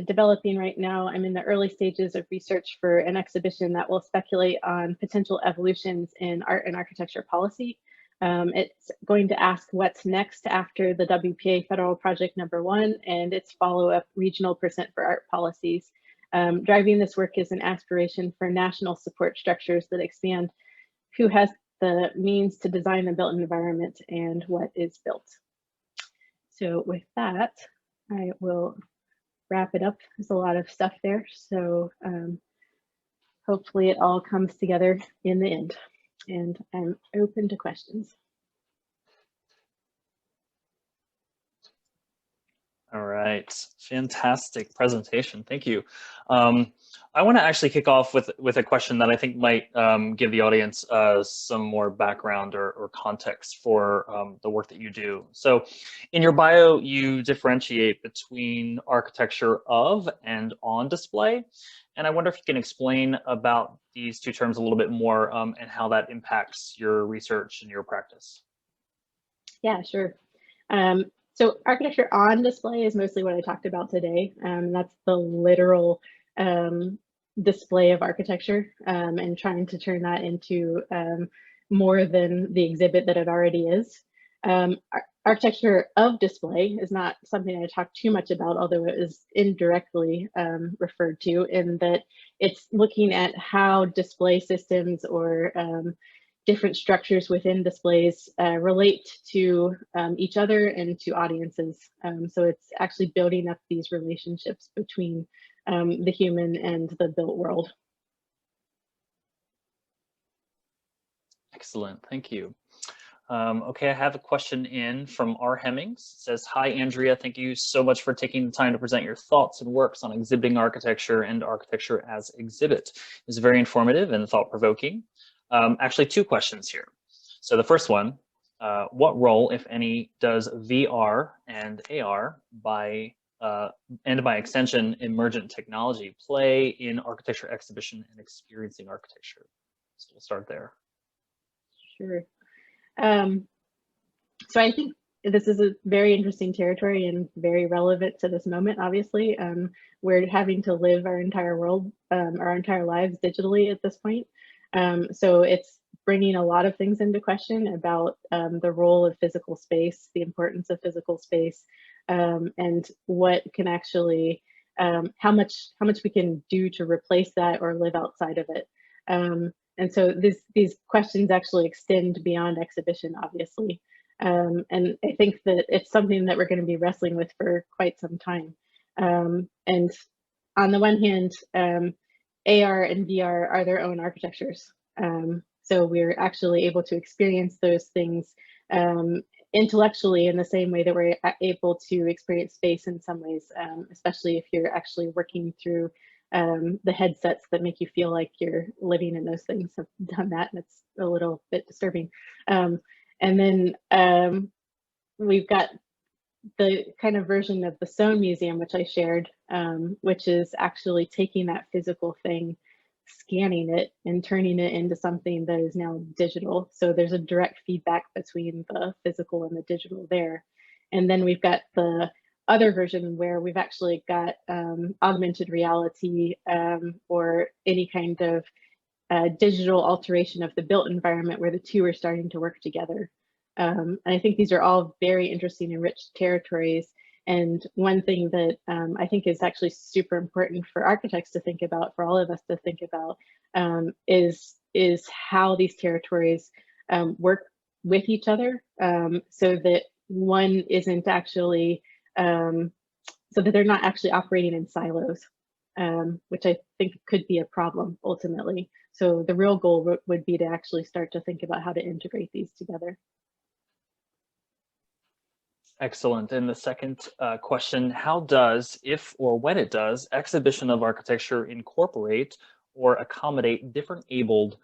developing right now, I'm in the early stages of research for an exhibition that will speculate on potential evolutions in art and architecture policy. It's going to ask what's next after the WPA Federal Project #1 and its follow-up regional percent for art policies. Driving this work is an aspiration for national support structures that expand who has the means to design the built environment and what is built. So with that, I will wrap it up. There's a lot of stuff there. So hopefully it all comes together in the end. And I'm open to questions. All right, fantastic presentation. Thank you. I want to actually kick off with a question that I think might give the audience some more background or context for the work that you do. So in your bio, you differentiate between architecture of and on display. And I wonder if you can explain about these 2 terms a little bit more and how that impacts your research and your practice. Yeah, sure. So architecture on display is mostly what I talked about today. That's the literal display of architecture, and trying to turn that into more than the exhibit that it already is. Architecture of display is not something I talk too much about, although it is indirectly referred to, in that it's looking at how display systems or different structures within displays relate to each other and to audiences. So it's actually building up these relationships between the human and the built world. Excellent, thank you. Okay, I have a question in from R. Hemmings. It says, hi, Andrea, thank you so much for taking the time to present your thoughts and works on exhibiting architecture and architecture as exhibit. It's very informative and thought-provoking. Actually, two questions here. So the first one, what role, if any, does VR and AR and by extension, emergent technology play in architecture exhibition and experiencing architecture? So we'll start there. Sure. So I think this is a very interesting territory and very relevant to this moment, obviously. We're having to live our entire world, our entire lives digitally at this point. So it's bringing a lot of things into question about the role of physical space, the importance of physical space, and what can actually, how much we can do to replace that or live outside of it. And so these questions actually extend beyond exhibition, obviously. And I think that it's something that we're going to be wrestling with for quite some time. And on the one hand, AR and VR are their own architectures. So we're actually able to experience those things intellectually in the same way that we're able to experience space in some ways, especially if you're actually working through the headsets that make you feel like you're living in those things. I've done that, and it's a little bit disturbing. And then we've got the kind of version of the Sohn Museum, which I shared, which is actually taking that physical thing, scanning it, and turning it into something that is now digital. So there's a direct feedback between the physical and the digital there. And then we've got the other version where we've actually got augmented reality or any kind of digital alteration of the built environment where the two are starting to work together. And I think these are all very interesting and rich territories. And one thing that I think is actually super important for architects to think about, for all of us to think about, is how these territories work with each other, so that one isn't actually, so that they're not actually operating in silos, which I think could be a problem ultimately. So the real goal would be to actually start to think about how to integrate these together. Excellent. And the second question, how does, if or when it does, exhibition of architecture incorporate or accommodate different abled,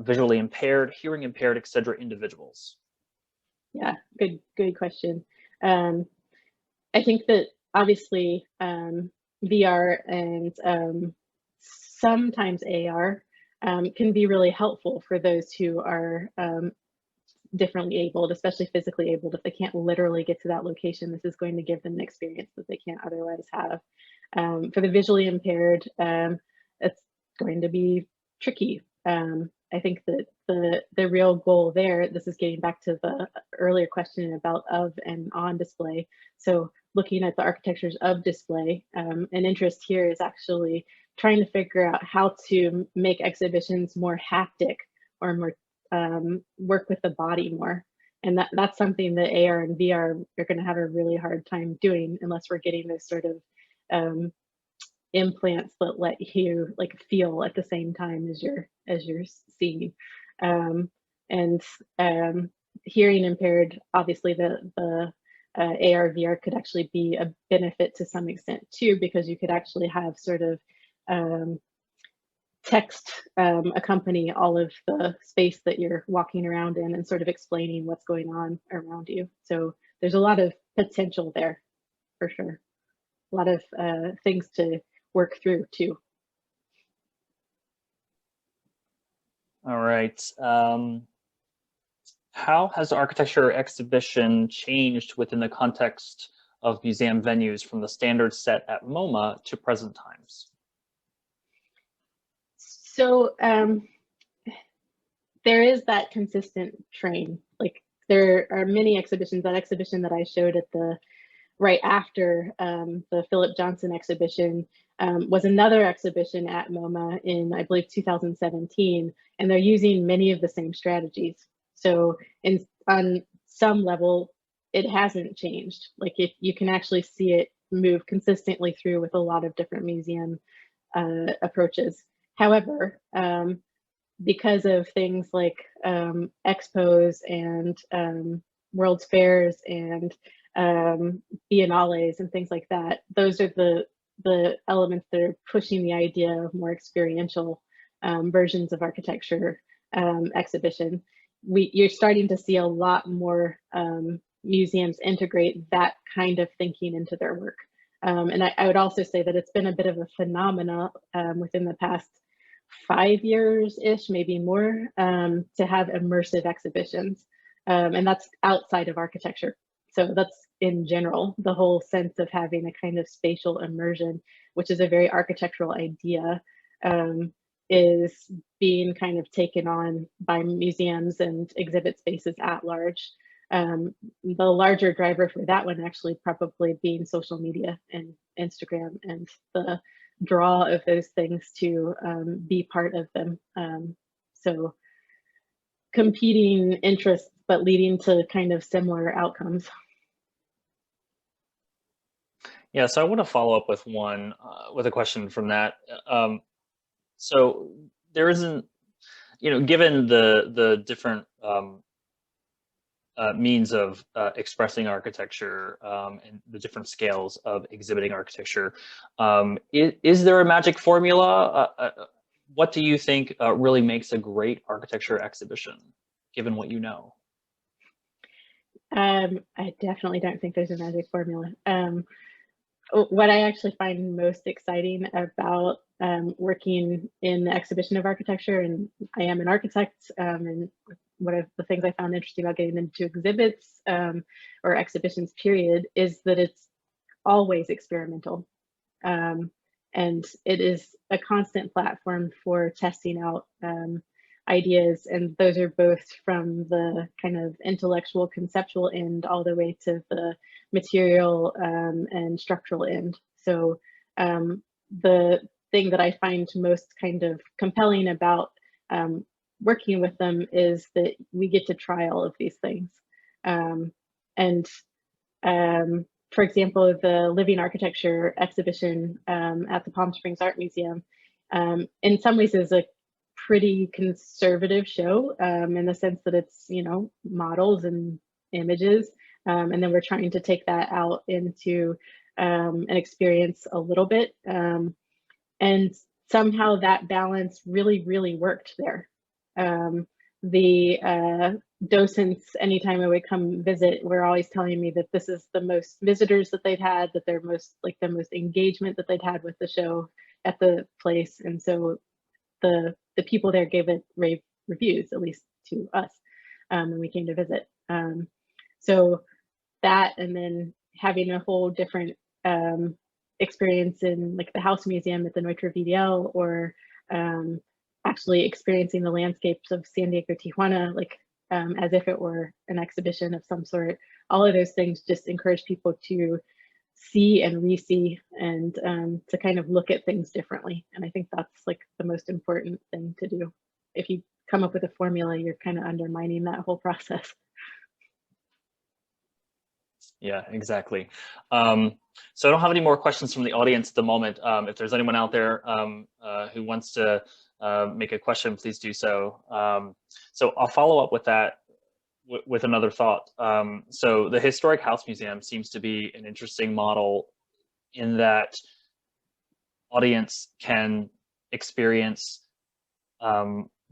visually impaired, hearing impaired, etc. individuals? Yeah, good question. I think that obviously VR and sometimes AR can be really helpful for those who are differently abled, especially physically abled. If they can't literally get to that location, this is going to give them an experience that they can't otherwise have. For the visually impaired, it's going to be tricky. I think that the real goal there, this is getting back to the earlier question about of and on display. So looking at the architectures of display, an interest here is actually trying to figure out how to make exhibitions more haptic or more work with the body more. And that's something that AR and VR are going to have a really hard time doing unless we're getting those sort of implants that let you like feel at the same time as you're seeing. And hearing impaired, obviously the AR VR could actually be a benefit to some extent too, because you could actually have sort of text accompany all of the space that you're walking around in and sort of explaining what's going on around you. So there's a lot of potential there for sure. A lot of things to work through too. All right. How has architecture exhibition changed within the context of museum venues from the standards set at MoMA to present times? So there is that consistent train. Like there are many exhibitions. That exhibition that I showed at the right after the Philip Johnson exhibition was another exhibition at MoMA in, I believe, 2017, and they're using many of the same strategies. So on some level, it hasn't changed. Like you can actually see it move consistently through with a lot of different museum approaches. However, because of things like expos and World's Fairs and biennales and things like that, those are the elements that are pushing the idea of more experiential versions of architecture exhibition. You're starting to see a lot more museums integrate that kind of thinking into their work. And I would also say that it's been a bit of a phenomena within the past 5 years-ish, maybe more, to have immersive exhibitions. And that's outside of architecture. So that's in general, the whole sense of having a kind of spatial immersion, which is a very architectural idea, is being kind of taken on by museums and exhibit spaces at large. The larger driver for that one actually probably being social media and Instagram and the draw of those things to be part of them. So competing interests, but leading to kind of similar outcomes. Yeah, so I want to follow up with with a question from that. So there isn't, given the different means of expressing architecture and the different scales of exhibiting architecture, is there a magic formula? What do you think really makes a great architecture exhibition, given what you know? I definitely don't think there's a magic formula. What I actually find most exciting about working in the exhibition of architecture, and I am an architect, and one of the things I found interesting about getting into exhibits or exhibitions period is that it's always experimental. And it is a constant platform for testing out ideas, and those are both from the kind of intellectual conceptual end all the way to the material and structural end. So the thing that I find most kind of compelling about working with them is that we get to try all of these things. For example, the Living Architecture exhibition at the Palm Springs Art Museum, in some ways is a pretty conservative show in the sense that it's, models and images. And then we're trying to take that out into an experience a little bit. And somehow that balance really, really worked there. The docents, anytime I would come visit, were always telling me that this is the most visitors that they'd had, that they're the most engagement that they'd had with the show at the place. And so the people there gave it rave reviews, at least to us when we came to visit. So that, and then having a whole different experience in like the House Museum at the Neutra VDL, or actually experiencing the landscapes of San Diego, Tijuana, like as if it were an exhibition of some sort. All of those things just encourage people to see and re-see and to kind of look at things differently. And I think that's like the most important thing to do. If you come up with a formula, you're kind of undermining that whole process. Yeah, exactly. So I don't have any more questions from the audience at the moment. If there's anyone out there who wants to make a question, please do so. So I'll follow up with that with another thought. So the Historic House Museum seems to be an interesting model in that audience can experience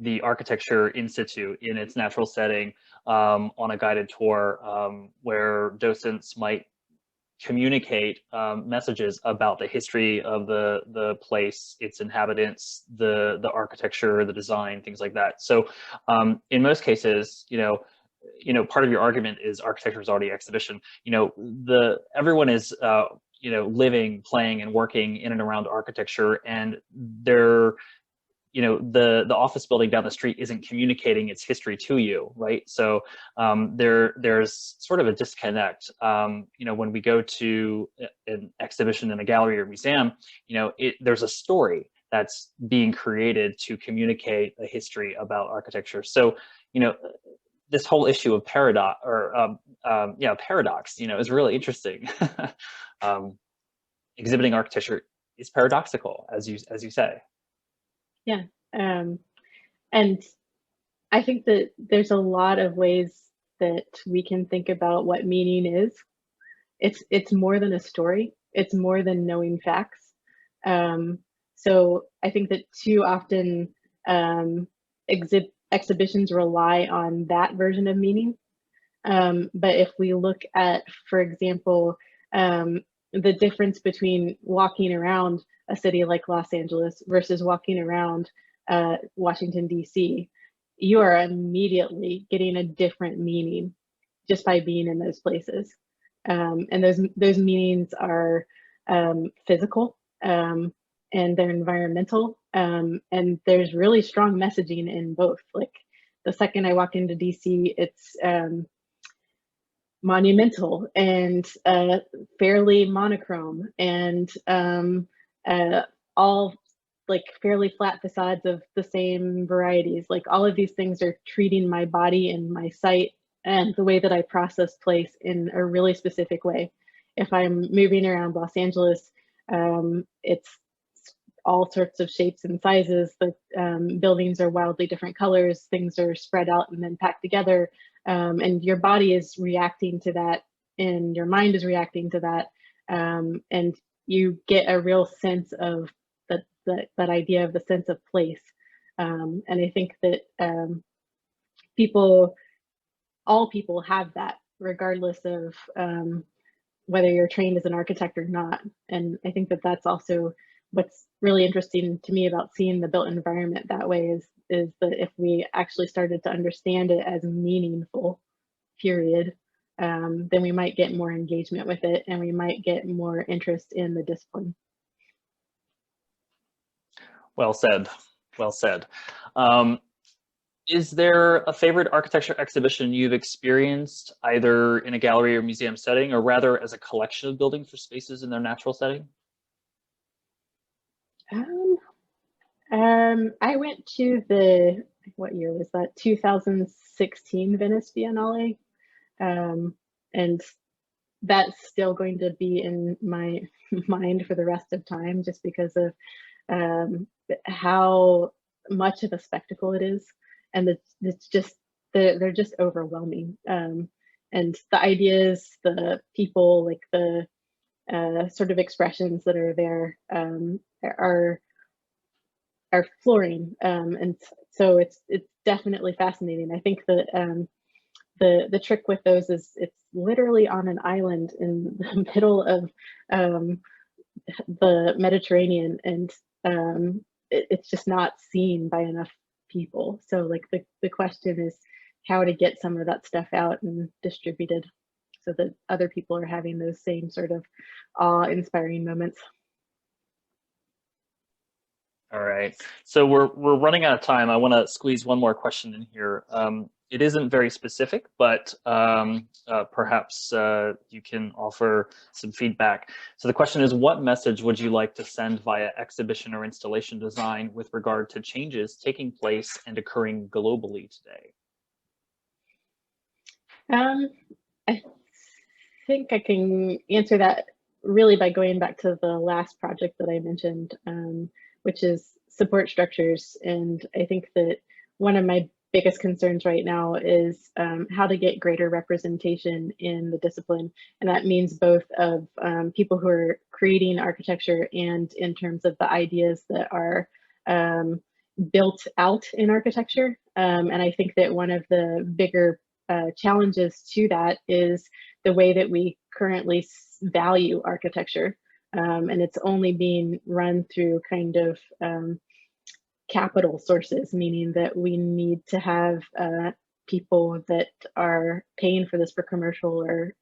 the architecture in situ in its natural setting on a guided tour where docents might communicate messages about the history of the place, its inhabitants, the architecture, the design, things like that. So in most cases, part of your argument is architecture is already exhibition. Everyone is living, playing, and working in and around architecture, and they're the office building down the street isn't communicating its history to you, right? So there's sort of a disconnect. When we go to an exhibition in a gallery or museum, there's a story that's being created to communicate a history about architecture. So this whole issue of paradox, is really interesting. Exhibiting architecture is paradoxical, as you say. Yeah. And I think that there's a lot of ways that we can think about what meaning is. It's more than a story. It's more than knowing facts. So I think that too often exhibitions rely on that version of meaning. But if we look at, for example, the difference between walking around a city like Los Angeles versus walking around Washington, D.C., you are immediately getting a different meaning just by being in those places. And those meanings are physical, and they're environmental, and there's really strong messaging in both. Like the second I walk into DC, it's monumental and fairly monochrome, and all like fairly flat facades of the same varieties. Like all of these things are treating my body and my sight and the way that I process place in a really specific way. If I'm moving around Los Angeles, it's all sorts of shapes and sizes. The buildings are wildly different colors. Things are spread out and then packed together. And your body is reacting to that, and your mind is reacting to that. And you get a real sense of that idea of the sense of place. And I think that all people have that, regardless of whether you're trained as an architect or not. And I think that that's also what's really interesting to me about seeing the built environment that way is that if we actually started to understand it as meaningful, period, then we might get more engagement with it, and we might get more interest in the discipline. Well said. Well said. Is there a favorite architecture exhibition you've experienced, either in a gallery or museum setting, or rather as a collection of buildings or spaces in their natural setting? I went to what year was that? 2016 Venice Biennale. And that's still going to be in my mind for the rest of time, just because of how much of a spectacle it is, and it's just they're just overwhelming. And the ideas, the people, like the sort of expressions that are there are flooring, and so it's definitely fascinating. I think that the trick with those is it's literally on an island in the middle of the Mediterranean, and it's just not seen by enough people. So like the question is how to get some of that stuff out and distributed so that other people are having those same sort of awe-inspiring moments. All right, so we're running out of time. I want to squeeze one more question in here. It isn't very specific, but perhaps you can offer some feedback. So the question is, what message would you like to send via exhibition or installation design with regard to changes taking place and occurring globally today? I think I can answer that really by going back to the last project that I mentioned, which is support structures. And I think that one of my biggest concerns right now is how to get greater representation in the discipline. And that means both of people who are creating architecture and in terms of the ideas that are built out in architecture. And I think that one of the bigger challenges to that is the way that we currently value architecture. And it's only being run through kind of capital sources, meaning that we need to have people that are paying for this for commercial or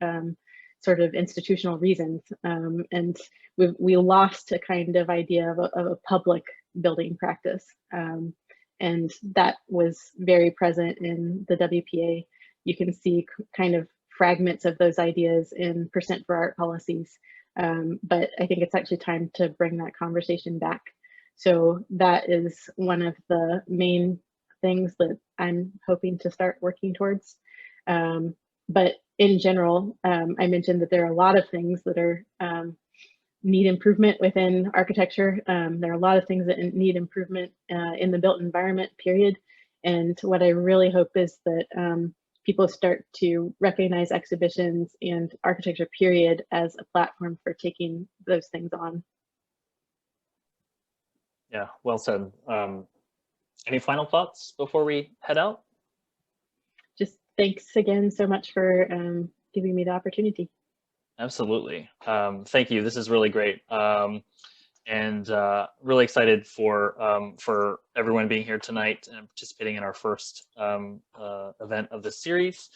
sort of institutional reasons. And we lost a kind of idea of a public building practice. And that was very present in the WPA. You can see kind of fragments of those ideas in percent for art policies. But I think it's actually time to bring that conversation back. So that is one of the main things that I'm hoping to start working towards. But in general, I mentioned that there are a lot of things that are need improvement within architecture. There are a lot of things that need improvement in the built environment, period. And what I really hope is that people start to recognize exhibitions and architecture, period, as a platform for taking those things on. Yeah, well said. Any final thoughts before we head out? Just thanks again so much for giving me the opportunity. Absolutely. Thank you. This is really great. And really excited for everyone being here tonight and participating in our first event of this series.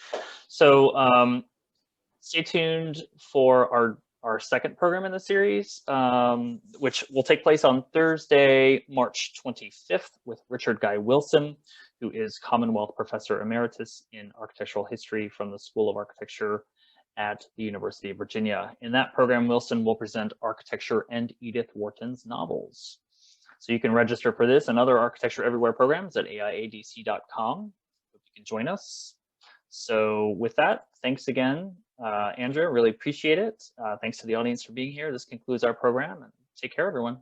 So stay tuned for our second program in the series, which will take place on Thursday, March 25th with Richard Guy Wilson, who is Commonwealth Professor Emeritus in Architectural History from the School of Architecture at the University of Virginia. In that program, Wilson will present Architecture and Edith Wharton's novels. So you can register for this and other Architecture Everywhere programs at aiadc.com. Hope you can join us. So with that, thanks again, Andrea, really appreciate it. Thanks to the audience for being here. This concludes our program, and take care, everyone.